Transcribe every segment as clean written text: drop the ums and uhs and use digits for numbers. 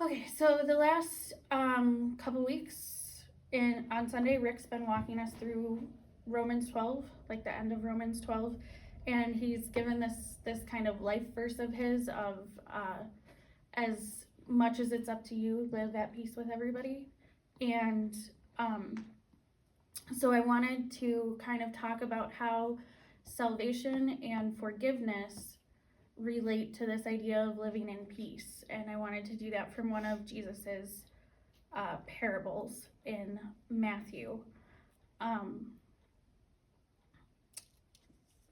Okay, so the last couple weeks on Sunday, Rick's been walking us through Romans 12, like the end of Romans 12, and he's given this kind of life verse of his of as much as it's up to you, live at peace with everybody. And so I wanted to kind of talk about how salvation and forgiveness relate to this idea of living in peace. And I wanted to do that from one of Jesus's parables in Matthew.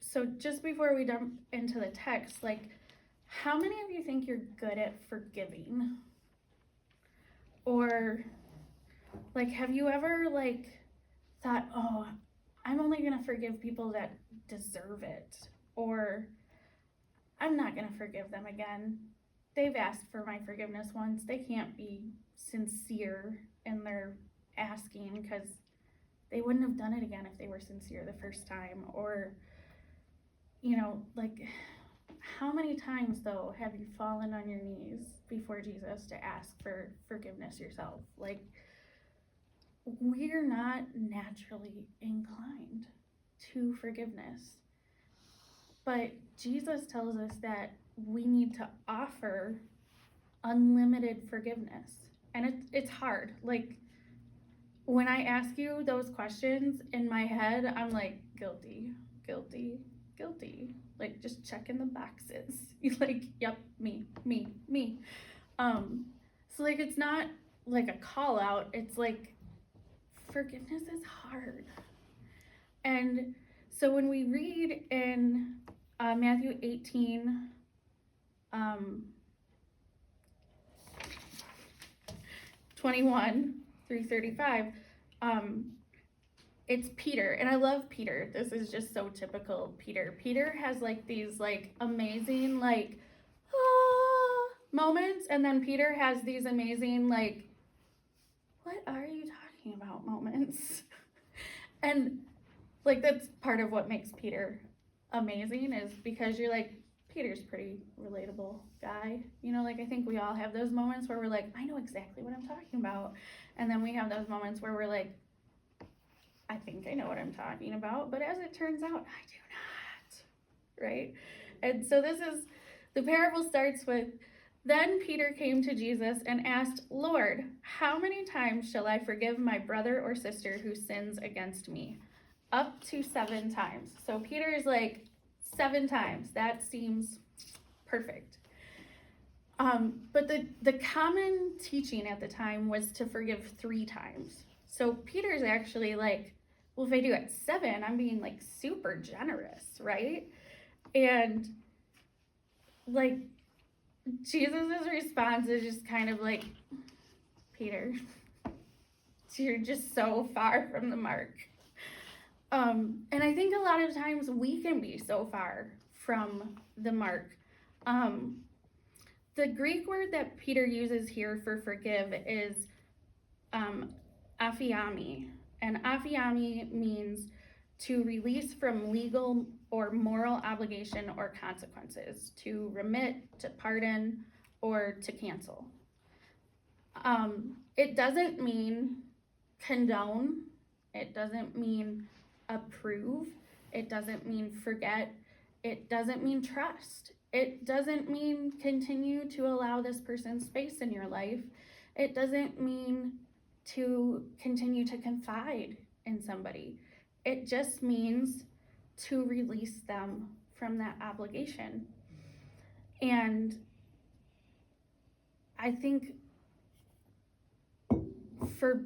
So just before we jump into the text, like, how many of you think you're good at forgiving? Or, like, have you ever, like, thought, oh, I'm only gonna forgive people that deserve it? Or, I'm not gonna forgive them again. They've asked for my forgiveness once. They can't be sincere in their asking because they wouldn't have done it again if they were sincere the first time. Or, like, how many times though have you fallen on your knees before Jesus to ask for forgiveness yourself? Like, we're not naturally inclined to forgiveness. But Jesus tells us that we need to offer unlimited forgiveness. And it's hard. Like, when I ask you those questions in my head, I'm like, guilty, guilty, guilty. Like, just checking the boxes. Like, yep, me. So, like, it's not like a call out. It's like, forgiveness is hard. And so when we read in Matthew 18, 21 through 35, it's Peter, and I love Peter. This is just so typical Peter. Peter has like these like amazing like moments, and then Peter has these amazing like, what are you talking about moments? And like, that's part of what makes Peter amazing, is because you're like, Peter's pretty relatable guy. Like, I think we all have those moments where we're like, I know exactly what I'm talking about. And then we have those moments where we're like, I think I know what I'm talking about, but as it turns out, I do not, right? And so the parable starts with, then Peter came to Jesus and asked, Lord, how many times shall I forgive my brother or sister who sins against me? Up to 7 times. So Peter's like, 7 times. That seems perfect. But the common teaching at the time was to forgive 3 times. So Peter's actually like, well, if I do it 7, I'm being like super generous, right? And like, Jesus's response is just kind of like, Peter, you're just so far from the mark. And I think a lot of times we can be so far from the mark. The Greek word that Peter uses here for forgive is aphiami. And aphiami means to release from legal or moral obligation or consequences, to remit, to pardon, or to cancel. It doesn't mean condone. It doesn't mean approve. It doesn't mean forget. It doesn't mean trust. It doesn't mean continue to allow this person space in your life. It doesn't mean to continue to confide in somebody. It just means to release them from that obligation. And I think for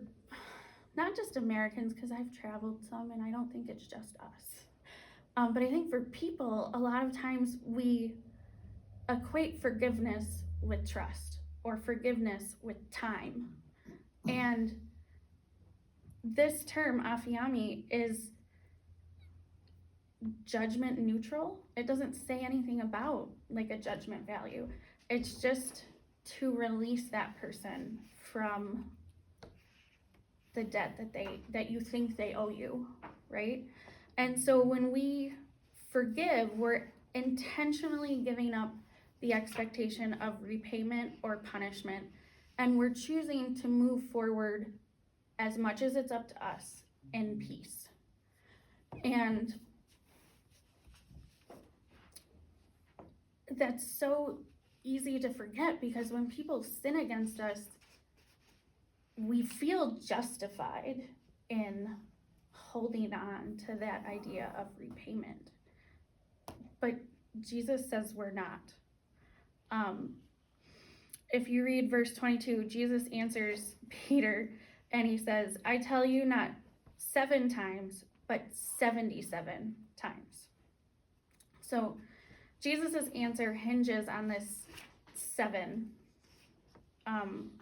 not just Americans, because I've traveled some and I don't think it's just us, but I think for people, a lot of times we equate forgiveness with trust or forgiveness with time. And this term, aphiami, is judgment neutral. It doesn't say anything about like a judgment value. It's just to release that person from the debt that you think they owe you, right? And so when we forgive, we're intentionally giving up the expectation of repayment or punishment and we're choosing to move forward as much as it's up to us in peace. And that's so easy to forget, because when people sin against us, we feel justified in holding on to that idea of repayment. But Jesus says we're not. If you read verse 22, Jesus answers Peter and he says, I tell you, not 7 times, but 77 times. So Jesus' answer hinges on this 7,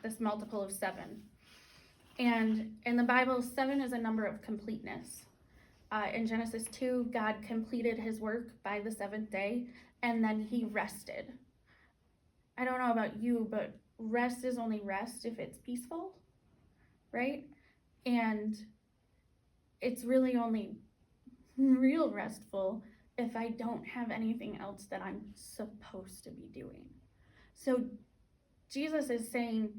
this multiple of 7. And in the Bible, 7 is a number of completeness. In Genesis 2, God completed his work by the 7th day, and then he rested. I don't know about you, but rest is only rest if it's peaceful, right? And it's really only real restful if I don't have anything else that I'm supposed to be doing. So Jesus is saying,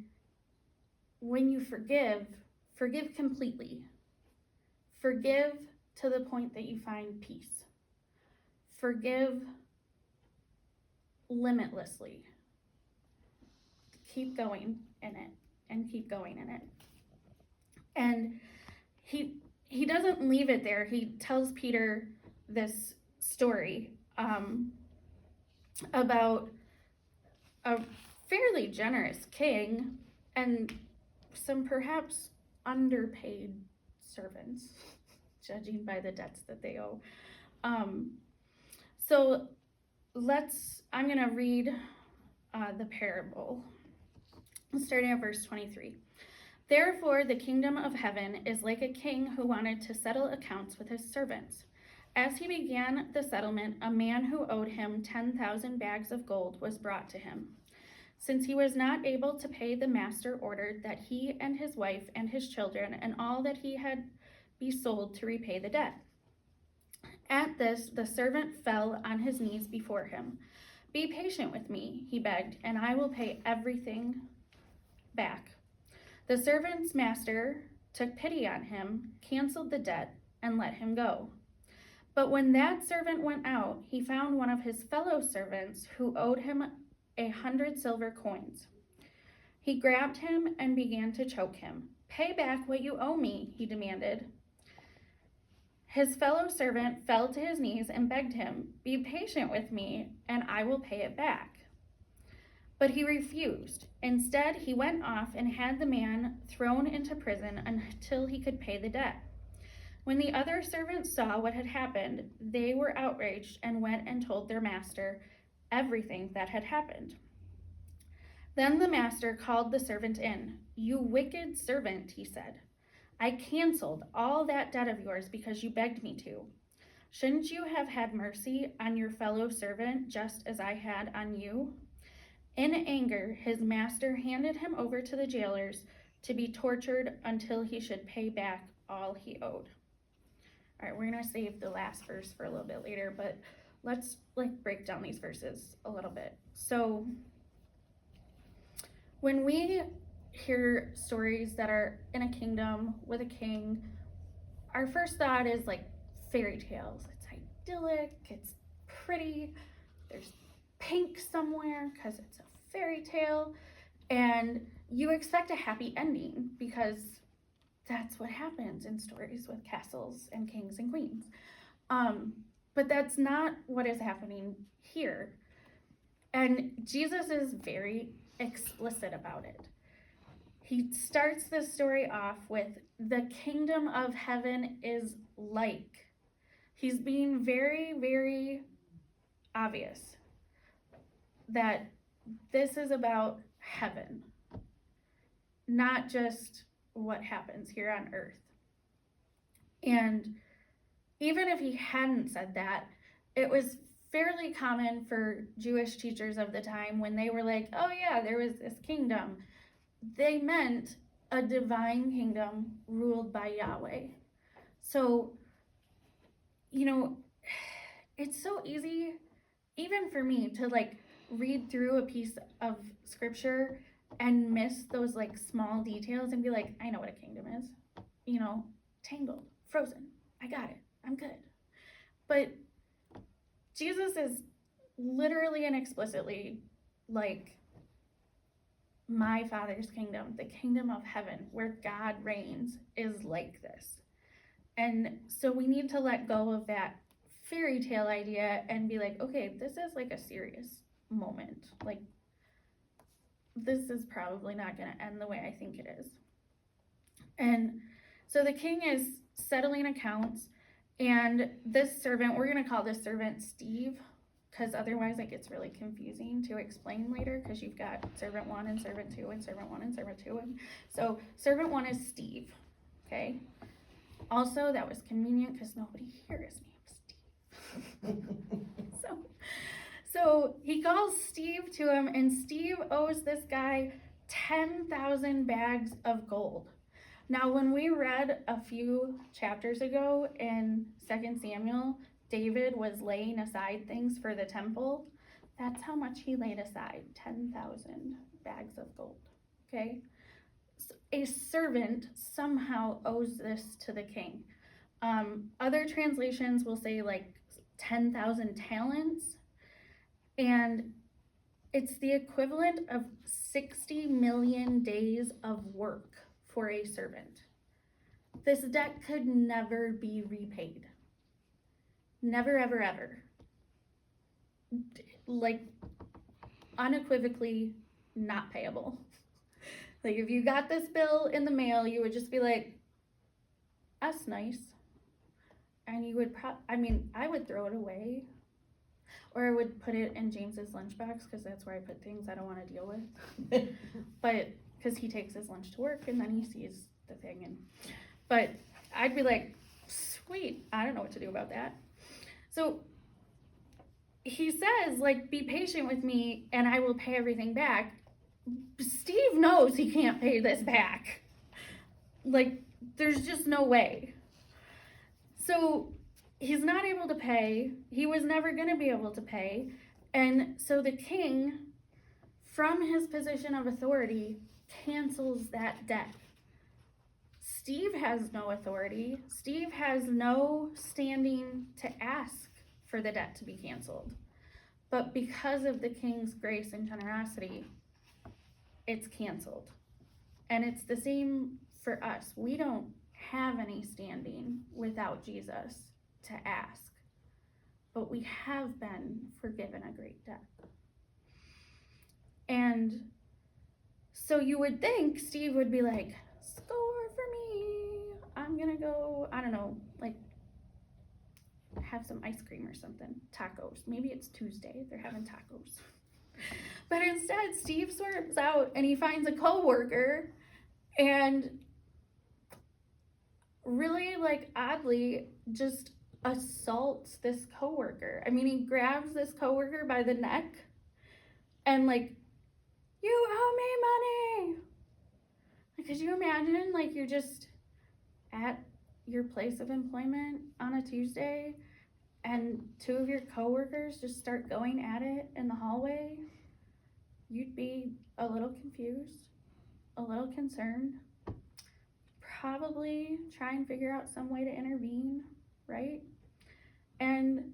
when you forgive, forgive completely. Forgive to the point that you find peace. Forgive limitlessly. Keep going in it, and keep going in it. And he doesn't leave it there. He tells Peter this story about a fairly generous king and some perhaps underpaid servants, judging by the debts that they owe. So I'm going to read the parable, starting at verse 23. Therefore, the kingdom of heaven is like a king who wanted to settle accounts with his servants. As he began the settlement, a man who owed him 10,000 bags of gold was brought to him. Since he was not able to pay, the master ordered that he and his wife and his children and all that he had be sold to repay the debt. At this, the servant fell on his knees before him. Be patient with me, he begged, and I will pay everything back. The servant's master took pity on him, canceled the debt, and let him go. But when that servant went out, he found one of his fellow servants who owed him 100 silver coins. He grabbed him and began to choke him. Pay back what you owe me, he demanded. His fellow servant fell to his knees and begged him, be patient with me, and I will pay it back. But he refused. Instead, he went off and had the man thrown into prison until he could pay the debt. When the other servants saw what had happened, they were outraged and went and told their master everything that had happened. Then the master called the servant in. You wicked servant, he said. I canceled all that debt of yours because you begged me to. Shouldn't you have had mercy on your fellow servant just as I had on you? In anger, his master handed him over to the jailers to be tortured until he should pay back all he owed. All right, we're going to save the last verse for a little bit later, but let's break down these verses a little bit. So when we hear stories that are in a kingdom with a king, our first thought is fairy tales. It's idyllic, it's pretty, there's pink somewhere because it's a fairy tale, and you expect a happy ending because that's what happens in stories with castles and kings and queens. But that's not what is happening here. And Jesus is very explicit about it. He starts this story off with, the kingdom of heaven is like. He's being very, very obvious that this is about heaven, not just what happens here on earth. And even if he hadn't said that, it was fairly common for Jewish teachers of the time, when they were like, oh yeah, there was this kingdom, they meant a divine kingdom ruled by Yahweh. So, it's so easy, even for me, to read through a piece of scripture and miss those like small details and be like, I know what a kingdom is. You know, Tangled, Frozen. I got it. I'm good. But Jesus is literally and explicitly like, my Father's kingdom, the kingdom of heaven, where God reigns, is like this. And so we need to let go of that fairy tale idea and be like, okay, this is like a serious moment. Like, this is probably not going to end the way I think it is. And so the king is settling accounts, and this servant, we're going to call this servant Steve, because otherwise it gets really confusing to explain later, because you've got servant 1 and servant 2 and servant 1 and servant 2. And so servant 1 is Steve, okay? Also, that was convenient because nobody here is named Steve. So he calls Steve to him, and Steve owes this guy 10,000 bags of gold. Now, when we read a few chapters ago in 2 Samuel, David was laying aside things for the temple. That's how much he laid aside, 10,000 bags of gold, okay? So a servant somehow owes this to the king. Other translations will say like 10,000 talents, and it's the equivalent of 60 million days of work for a servant. This debt could never be repaid. Never, ever, ever. Like, unequivocally not payable. Like, if you got this bill in the mail, you would just be like, that's nice. And you would I would throw it away. Or I would put it in James's lunchbox, because that's where I put things I don't want to deal with. But because he takes his lunch to work and then he sees the thing, but I'd be like, sweet, I don't know what to do about that. So he says, like, be patient with me and I will pay everything back. Steve knows he can't pay this back. Like, there's just no way. So he's not able to pay. He was never going to be able to pay. And so the king, from his position of authority, cancels that debt. Steve has no authority. Steve has no standing to ask for the debt to be canceled. But because of the king's grace and generosity, it's canceled. And it's the same for us. We don't have any standing without Jesus to ask, but we have been forgiven a great debt. And so you would think Steve would be like, score for me, I'm gonna go, I don't know, like have some ice cream or something, tacos. Maybe it's Tuesday, they're having tacos. But instead, Steve swerves out and he finds a coworker and really, like, oddly, just assaults this coworker. I mean, he grabs this coworker by the neck and, like, you owe me money. Like, could you imagine, like, you're just at your place of employment on a Tuesday and two of your coworkers just start going at it in the hallway? You'd be a little confused, a little concerned, probably try and figure out some way to intervene, right? And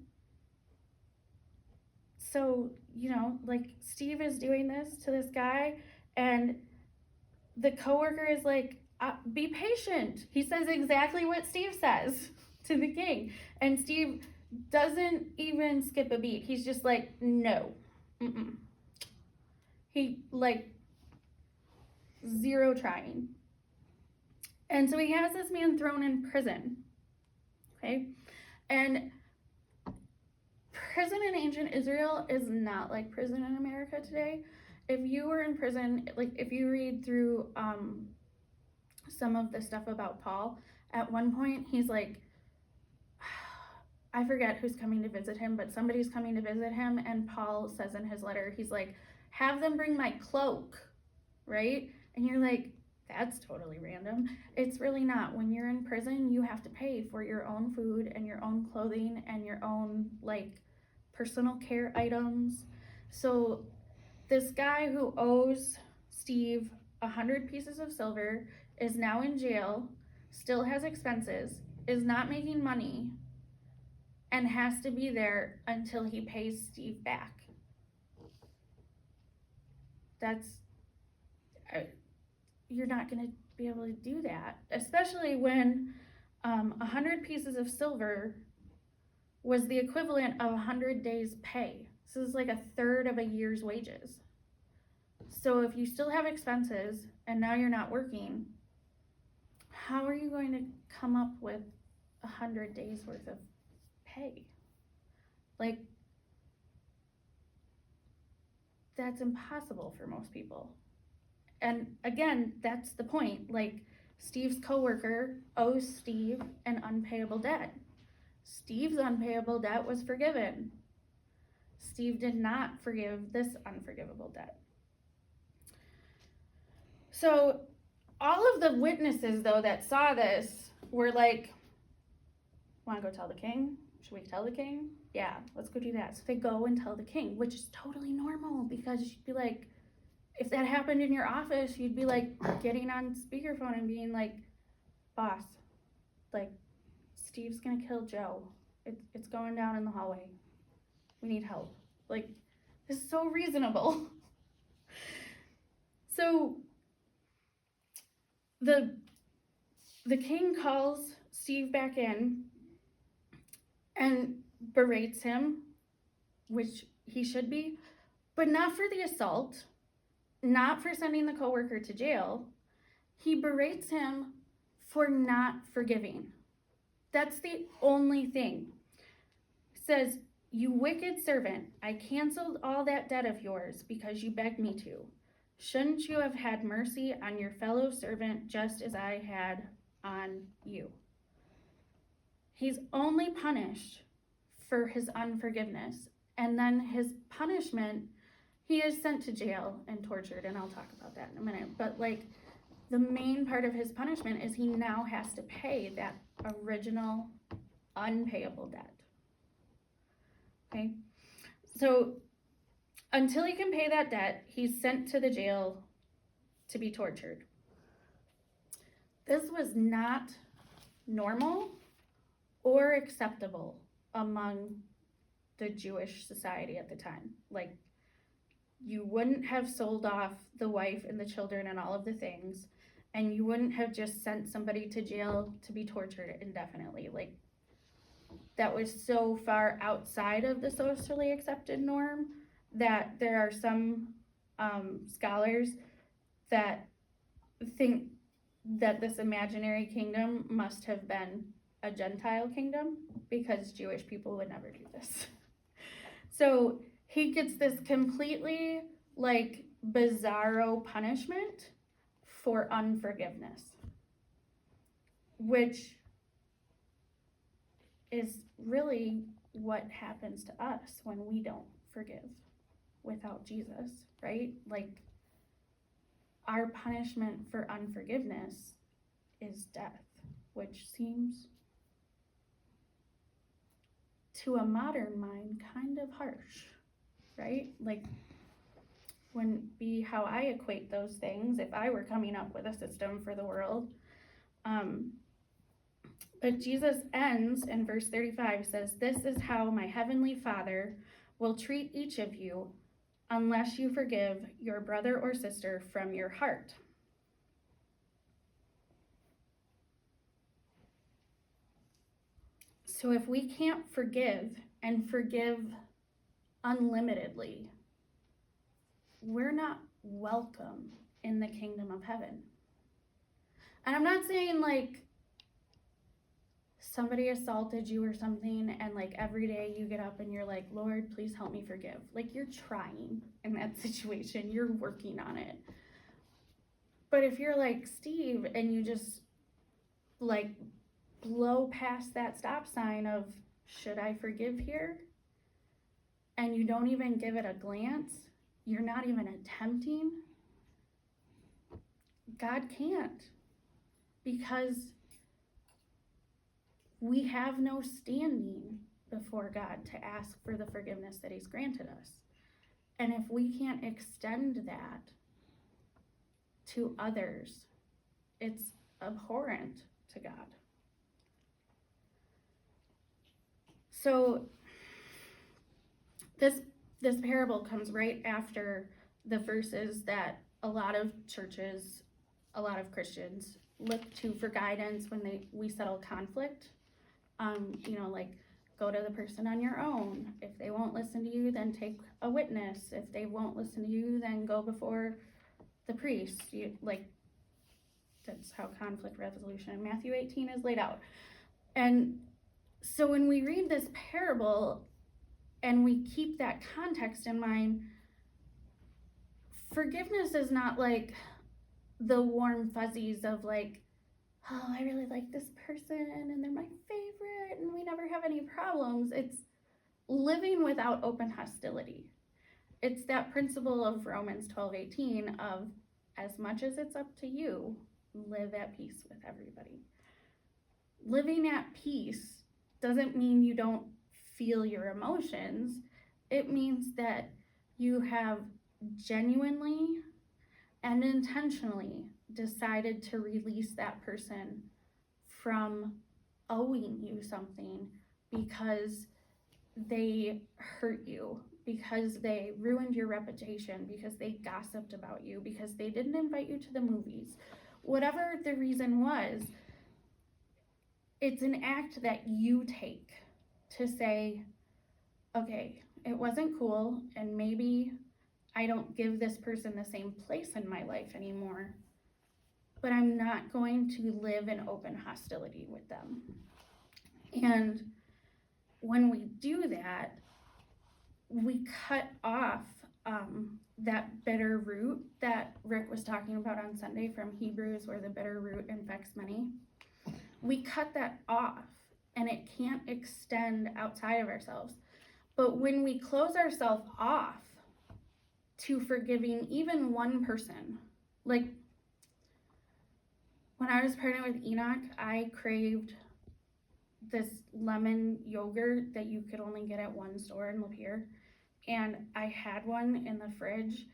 so, you know, like, Steve is doing this to this guy, and the coworker is like, be patient. He says exactly what Steve says to the king. And Steve doesn't even skip a beat. He's just like, no. Mm-mm. He, like, zero trying. And so he has this man thrown in prison. Okay? And prison in ancient Israel is not like prison in America today. If you were in prison, like, if you read through some of the stuff about Paul, at one point he's like, I forget who's coming to visit him, but somebody's coming to visit him, and Paul says in his letter, he's like, have them bring my cloak, right? And you're like, that's totally random. It's really not. When you're in prison, you have to pay for your own food and your own clothing and your own, like, personal care items. So this guy who owes Steve 100 pieces of silver, is now in jail, still has expenses, is not making money, and has to be there until he pays Steve back. That's, you're not going to be able to do that, especially when 100 pieces of silver was the equivalent of 100 days' pay. So this is like a third of a year's wages. So if you still have expenses and now you're not working, how are you going to come up with 100 days worth of pay? Like, that's impossible for most people. And again, that's the point. Like, Steve's coworker owes Steve an unpayable debt. Steve's unpayable debt was forgiven. Steve did not forgive this unforgivable debt. So all of the witnesses, though, that saw this were like, want to go tell the king? Should we tell the king? Yeah, let's go do that. So they go and tell the king, which is totally normal, because you'd be like, if that happened in your office, you'd be like getting on speakerphone and being like, boss, like, Steve's gonna kill Joe. It's going down in the hallway. We need help. Like, this is so reasonable. So the king calls Steve back in and berates him, which he should be, but not for the assault, not for sending the coworker to jail. He berates him for not forgiving. That's the only thing. Says, "You wicked servant, I canceled all that debt of yours because you begged me to. Shouldn't you have had mercy on your fellow servant just as I had on you?" He's only punished for his unforgiveness. And then his punishment, he is sent to jail and tortured, and I'll talk about that in a minute. But like, the main part of his punishment is he now has to pay that original unpayable debt. Okay? So until he can pay that debt, he's sent to the jail to be tortured. This was not normal or acceptable among the Jewish society at the time. Like, you wouldn't have sold off the wife and the children and all of the things, and you wouldn't have just sent somebody to jail to be tortured indefinitely. Like, that was so far outside of the socially accepted norm that there are some scholars that think that this imaginary kingdom must have been a Gentile kingdom, because Jewish people would never do this. So he gets this completely like bizarro punishment for unforgiveness, which is really what happens to us when we don't forgive without Jesus, right? Like, our punishment for unforgiveness is death, which seems to a modern mind kind of harsh, right? Like, wouldn't be how I equate those things if I were coming up with a system for the world. But Jesus ends in verse 35, says, "This is how my heavenly Father will treat each of you unless you forgive your brother or sister from your heart." So if we can't forgive and forgive unlimitedly, we're not welcome in the kingdom of heaven. And I'm not saying like somebody assaulted you or something and like every day you get up and you're like, "Lord, please help me forgive." Like, you're trying in that situation, you're working on it. But if you're like Steve and you just like blow past that stop sign of, should I forgive here? And you don't even give it a glance, you're not even attempting, God can't, because we have no standing before God to ask for the forgiveness that he's granted us. And if we can't extend that, to others, it's abhorrent to God. So this parable comes right after the verses that a lot of churches, a lot of Christians look to for guidance when we settle conflict. Like, go to the person on your own. If they won't listen to you, then take a witness. If they won't listen to you, then go before the priest. That's how conflict resolution in Matthew 18 is laid out. And so when we read this parable and we keep that context in mind, forgiveness is not like the warm fuzzies of like, oh, I really like this person and they're my favorite and we never have any problems. It's living without open hostility. It's that principle of Romans 12:18 of, as much as it's up to you, live at peace with everybody. Living at peace doesn't mean you don't feel your emotions. It means that you have genuinely and intentionally decided to release that person from owing you something because they hurt you, because they ruined your reputation, because they gossiped about you, because they didn't invite you to the movies. Whatever the reason was, it's an act that you take to say, okay, it wasn't cool, and maybe I don't give this person the same place in my life anymore, but I'm not going to live in open hostility with them. And when we do that, we cut off that bitter root that Rick was talking about on Sunday from Hebrews, where the bitter root infects many. We cut that off, and it can't extend outside of ourselves. But when we close ourselves off to forgiving even one person, like when I was pregnant with Enoch, I craved this lemon yogurt that you could only get at one store in Lapeer. And I had one in the fridge,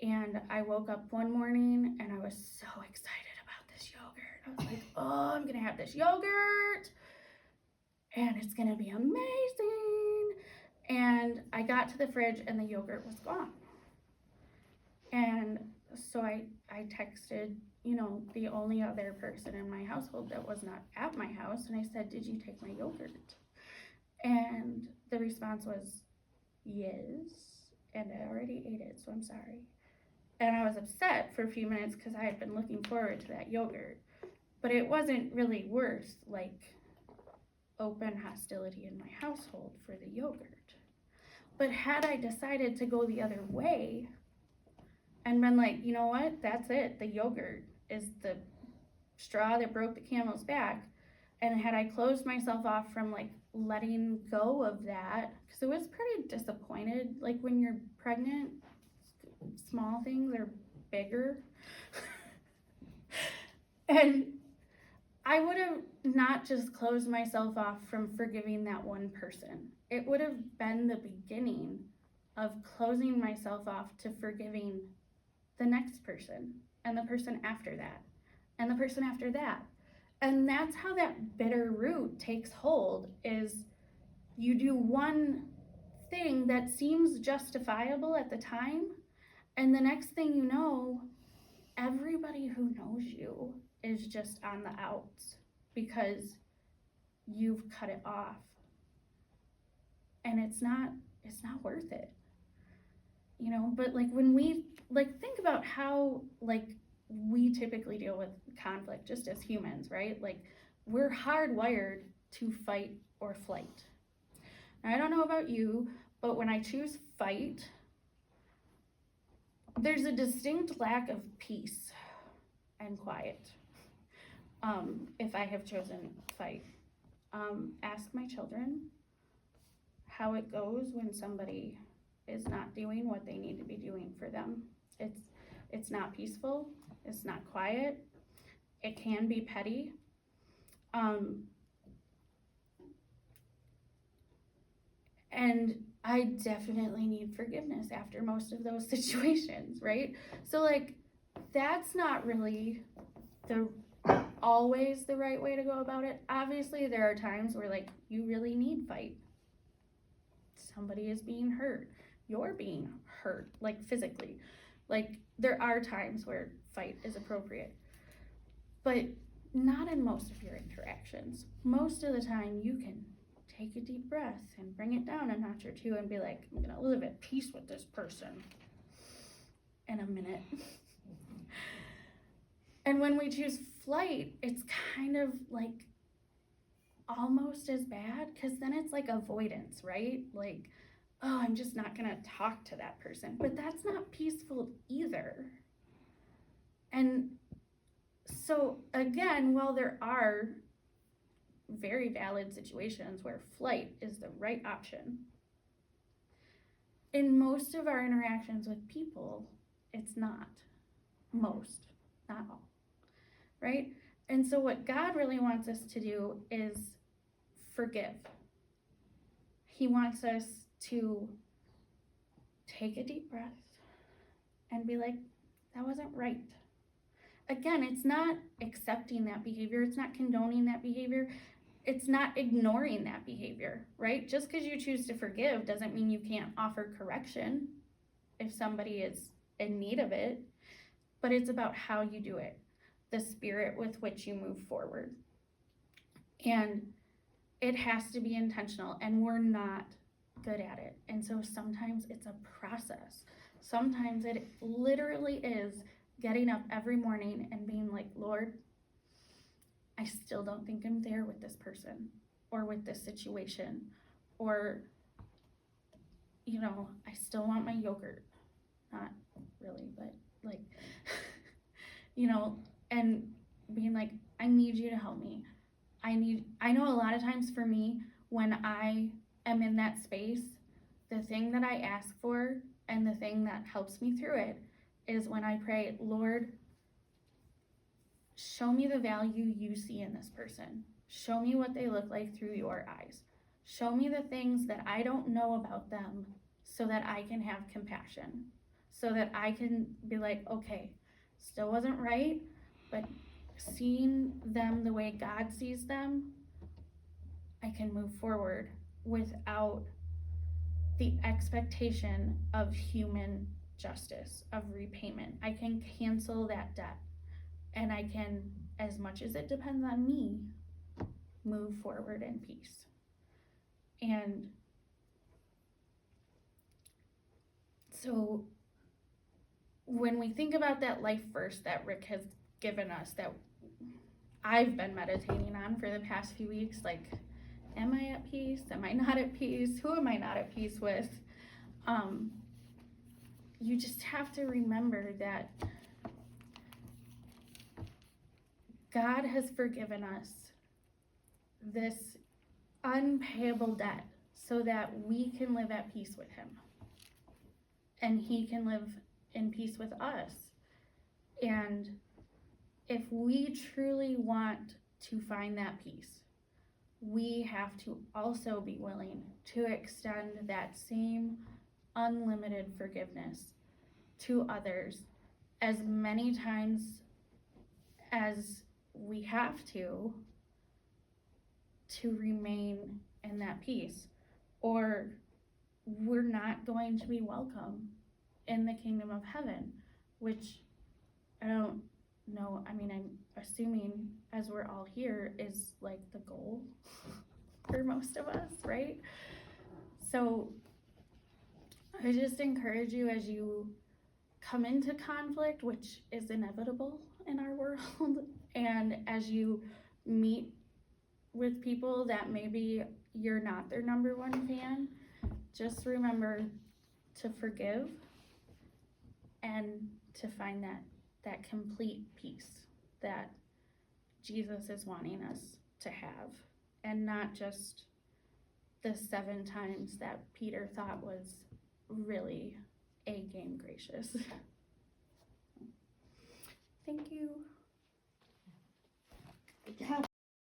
and I woke up one morning and I was so excited about this yogurt. I was like, oh, I'm gonna have this yogurt and it's gonna be amazing. And I got to the fridge and the yogurt was gone. And so I texted, the only other person in my household that was not at my house, and I said, did you take my yogurt? And the response was, yes, and I already ate it, so I'm sorry. And I was upset for a few minutes because I had been looking forward to that yogurt, but it wasn't really worth like open hostility in my household for the yogurt. But had I decided to go the other way and been like, you know what, that's it, the yogurt is the straw that broke the camel's back, and had I closed myself off from like letting go of that, because it was pretty disappointed, like when you're pregnant, small things are bigger. And I would have not just closed myself off from forgiving that one person. It would have been the beginning of closing myself off to forgiving the next person, and the person after that, and the person after that. And that's how that bitter root takes hold, is you do one thing that seems justifiable at the time, and the next thing you know, everybody who knows you is just on the outs because you've cut it off. And it's not worth it. But like when we think about how we typically deal with conflict just as humans, right? Like we're hardwired to fight or flight. Now, I don't know about you, but when I choose fight, there's a distinct lack of peace and quiet if I have chosen fight. Ask my children how it goes when somebody is not doing what they need to be doing for them. It's not peaceful, it's not quiet, it can be petty. And I definitely need forgiveness after most of those situations, right? So that's not really always the right way to go about it. Obviously, there are times where, like, you really need fight. Somebody is being hurt. You're being hurt, like, physically. Like, there are times where fight is appropriate. But not in most of your interactions. Most of the time, you can take a deep breath and bring it down a notch or two and be like, I'm gonna live at peace with this person in a minute. And when we choose flight, it's kind of like almost as bad, because then it's like avoidance, right? Like, oh, I'm just not gonna talk to that person. But that's not peaceful either. And so again, while there are very valid situations where flight is the right option, in most of our interactions with people, it's not. Most, not all, right? And so what God really wants us to do is forgive. He wants us to take a deep breath and be like, that wasn't right. Again, it's not accepting that behavior. It's not condoning that behavior. It's not ignoring that behavior, right? Just because you choose to forgive doesn't mean you can't offer correction if somebody is in need of it. But it's about how you do it, the spirit with which you move forward. And it has to be intentional, and we're not good at it. And so sometimes it's a process. Sometimes it literally is getting up every morning and being like, Lord, I still don't think I'm there with this person or with this situation, or, you know, I still want my yogurt. Not really, but like, you know, and being like, I need you to help me. I know a lot of times for me, when I am in that space, the thing that I ask for and the thing that helps me through it is when I pray, Lord, show me the value you see in this person. Show me what they look like through your eyes. Show me the things that I don't know about them so that I can have compassion, so that I can be like, okay, still wasn't right, but seeing them the way God sees them, I can move forward without the expectation of human justice, of repayment. I can cancel that debt, and I can, as much as it depends on me, move forward in peace. And so when we think about that life verse that Rick has given us, that I've been meditating on for the past few weeks, like, am I at peace? Am I not at peace? Who am I not at peace with? You just have to remember that God has forgiven us this unpayable debt so that we can live at peace with him. And he can live in peace with us. And if we truly want to find that peace, we have to also be willing to extend that same unlimited forgiveness to others as many times as we have to remain in that peace, or we're not going to be welcome in the kingdom of heaven, which I don't know. I mean, I'm assuming, as we're all here, is like the goal for most of us, right? So I just encourage you, as you come into conflict, which is inevitable in our world, and as you meet with people that maybe you're not their number one fan, just remember to forgive and to find that complete peace that Jesus is wanting us to have, and not just the 7 times that Peter thought was really A-game gracious. Thank you. Good job.